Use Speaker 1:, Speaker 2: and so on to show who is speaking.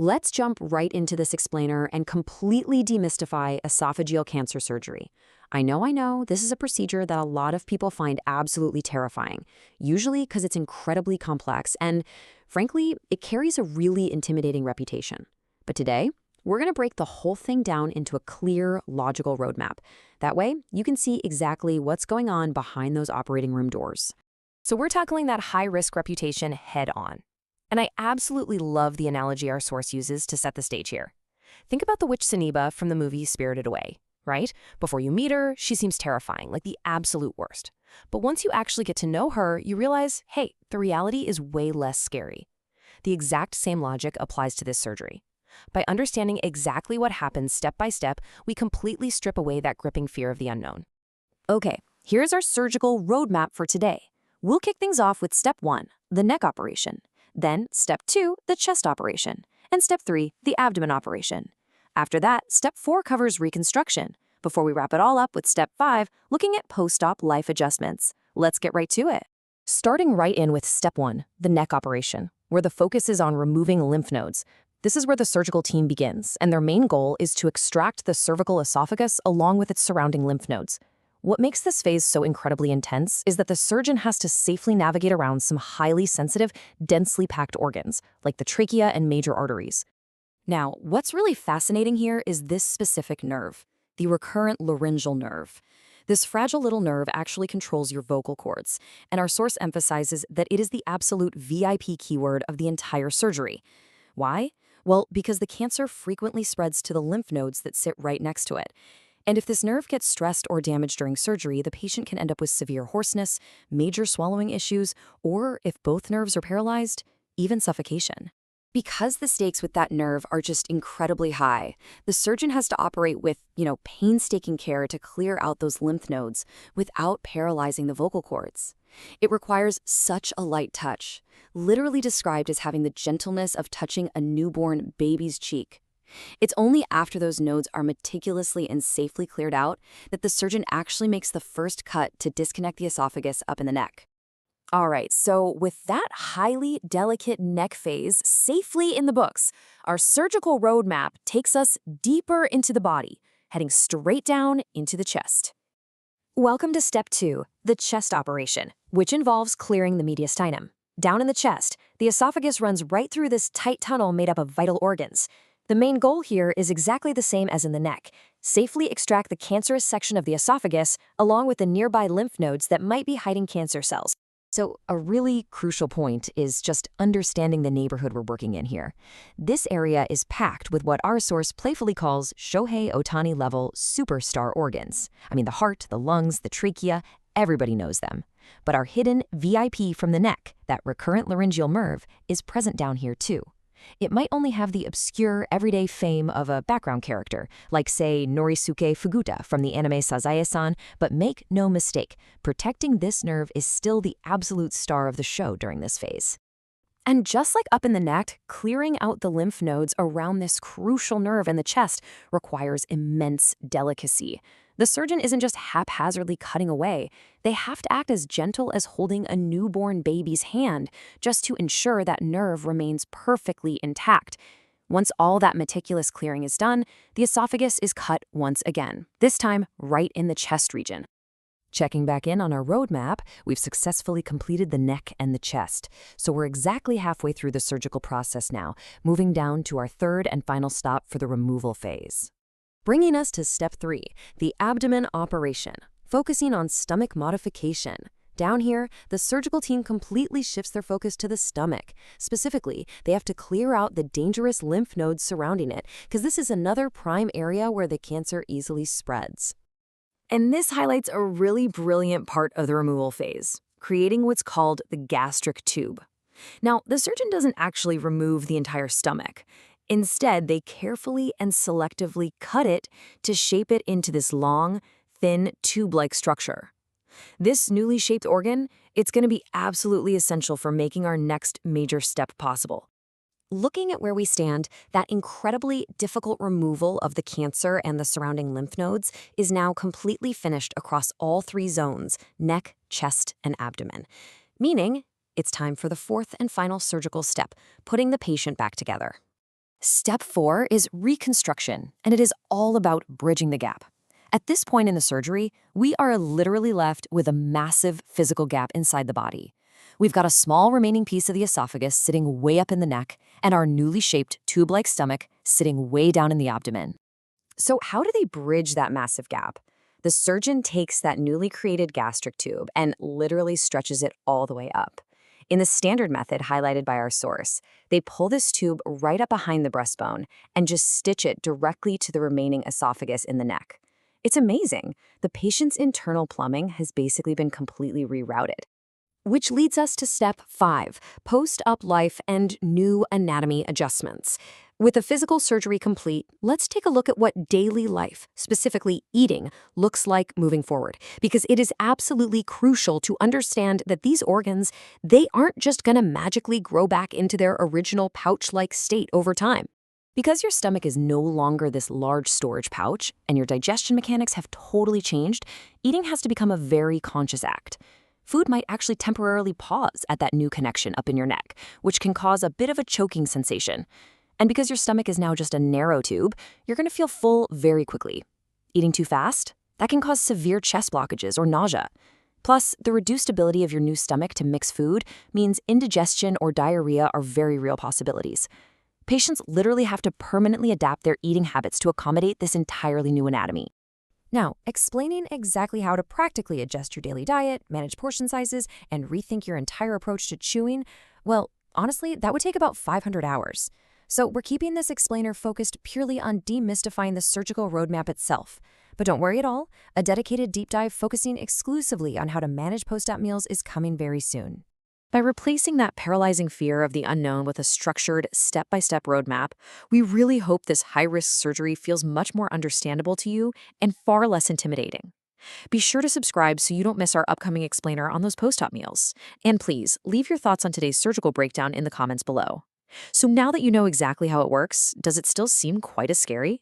Speaker 1: Let's jump right into this explainer and completely demystify esophageal cancer surgery. I know, this is a procedure that a lot of people find absolutely terrifying, usually because it's incredibly complex and, frankly, it carries a really intimidating reputation. But today, we're going to break the whole thing down into a clear, logical roadmap. That way, you can see exactly what's going on behind those operating room doors.
Speaker 2: So we're tackling that high-risk reputation head-on. And I absolutely love the analogy our source uses to set the stage here. Think about the witch Saniba from the movie Spirited Away, right? Before you meet her, she seems terrifying, like the absolute worst. But once you actually get to know her, you realize, hey, the reality is way less scary. The exact same logic applies to this surgery. By understanding exactly what happens step by step, we completely strip away that gripping fear of the unknown.
Speaker 1: Okay, here's our surgical roadmap for today. We'll kick things off with step 1, the neck operation. Then step 2, the chest operation. And step 3, the abdomen operation. After that, step 4 covers reconstruction, before we wrap it all up with step 5, looking at post-op life adjustments. Let's get right to it.
Speaker 2: Starting right in with step 1, the neck operation, where the focus is on removing lymph nodes. This is where the surgical team begins, and their main goal is to extract the cervical esophagus along with its surrounding lymph nodes. What makes this phase so incredibly intense is that the surgeon has to safely navigate around some highly sensitive, densely packed organs, like the trachea and major arteries.
Speaker 1: Now, what's really fascinating here is this specific nerve, the recurrent laryngeal nerve. This fragile little nerve actually controls your vocal cords, and our source emphasizes that it is the absolute VIP keyword of the entire surgery. Why? Well, because the cancer frequently spreads to the lymph nodes that sit right next to it. And if this nerve gets stressed or damaged during surgery, the patient can end up with severe hoarseness, major swallowing issues, or if both nerves are paralyzed, even suffocation. Because the stakes with that nerve are just incredibly high, the surgeon has to operate with, painstaking care to clear out those lymph nodes without paralyzing the vocal cords. It requires such a light touch, literally described as having the gentleness of touching a newborn baby's cheek. It's only after those nodes are meticulously and safely cleared out that the surgeon actually makes the first cut to disconnect the esophagus up in the neck. All right, so with that highly delicate neck phase safely in the books, our surgical roadmap takes us deeper into the body, heading straight down into the chest. Welcome to step 2, the chest operation, which involves clearing the mediastinum. Down in the chest, the esophagus runs right through this tight tunnel made up of vital organs. The main goal here is exactly the same as in the neck: safely extract the cancerous section of the esophagus along with the nearby lymph nodes that might be hiding cancer cells. So a really crucial point is just understanding the neighborhood we're working in here. This area is packed with what our source playfully calls Shohei Ohtani level superstar organs. I mean, the heart, the lungs, the trachea, everybody knows them. But our hidden VIP from the neck, that recurrent laryngeal nerve, is present down here too. It might only have the obscure, everyday fame of a background character, like, say, Norisuke Fuguta from the anime Sazae-san, but make no mistake, protecting this nerve is still the absolute star of the show during this phase. And just like up in the neck, clearing out the lymph nodes around this crucial nerve in the chest requires immense delicacy. The surgeon isn't just haphazardly cutting away. They have to act as gentle as holding a newborn baby's hand, just to ensure that nerve remains perfectly intact. Once all that meticulous clearing is done, the esophagus is cut once again, this time right in the chest region. Checking back in on our roadmap, we've successfully completed the neck and the chest. So we're exactly halfway through the surgical process now, moving down to our third and final stop for the removal phase. Bringing us to step 3, the abdomen operation, focusing on stomach modification. Down here, the surgical team completely shifts their focus to the stomach. Specifically, they have to clear out the dangerous lymph nodes surrounding it, because this is another prime area where the cancer easily spreads. And this highlights a really brilliant part of the removal phase, creating what's called the gastric tube. Now, the surgeon doesn't actually remove the entire stomach. Instead, they carefully and selectively cut it to shape it into this long, thin, tube-like structure. This newly shaped organ, it's going to be absolutely essential for making our next major step possible. Looking at where we stand, that incredibly difficult removal of the cancer and the surrounding lymph nodes is now completely finished across all 3 zones: neck, chest, and abdomen. Meaning, it's time for the fourth and final surgical step, putting the patient back together. Step 4 is reconstruction, and it is all about bridging the gap. At this point in the surgery, we are literally left with a massive physical gap inside the body. We've got a small remaining piece of the esophagus sitting way up in the neck, and our newly shaped tube-like stomach sitting way down in the abdomen. So how do they bridge that massive gap? The surgeon takes that newly created gastric tube and literally stretches it all the way up. In the standard method highlighted by our source, they pull this tube right up behind the breastbone and just stitch it directly to the remaining esophagus in the neck. It's amazing. The patient's internal plumbing has basically been completely rerouted. Which leads us to step 5, post-op life and new anatomy adjustments. With the physical surgery complete, let's take a look at what daily life, specifically eating, looks like moving forward, because it is absolutely crucial to understand that these organs, they aren't just going to magically grow back into their original pouch-like state over time. Because your stomach is no longer this large storage pouch and your digestion mechanics have totally changed, eating has to become a very conscious act. Food might actually temporarily pause at that new connection up in your neck, which can cause a bit of a choking sensation. And because your stomach is now just a narrow tube, you're going to feel full very quickly. Eating too fast? That can cause severe chest blockages or nausea. Plus, the reduced ability of your new stomach to mix food means indigestion or diarrhea are very real possibilities. Patients literally have to permanently adapt their eating habits to accommodate this entirely new anatomy.
Speaker 2: Now, explaining exactly how to practically adjust your daily diet, manage portion sizes, and rethink your entire approach to chewing, well, honestly, that would take about 500 hours. So we're keeping this explainer focused purely on demystifying the surgical roadmap itself. But don't worry at all, a dedicated deep dive focusing exclusively on how to manage post-op meals is coming very soon.
Speaker 1: By replacing that paralyzing fear of the unknown with a structured, step-by-step roadmap, we really hope this high-risk surgery feels much more understandable to you and far less intimidating. Be sure to subscribe so you don't miss our upcoming explainer on those post-op meals. And please, leave your thoughts on today's surgical breakdown in the comments below. So now that you know exactly how it works, does it still seem quite as scary?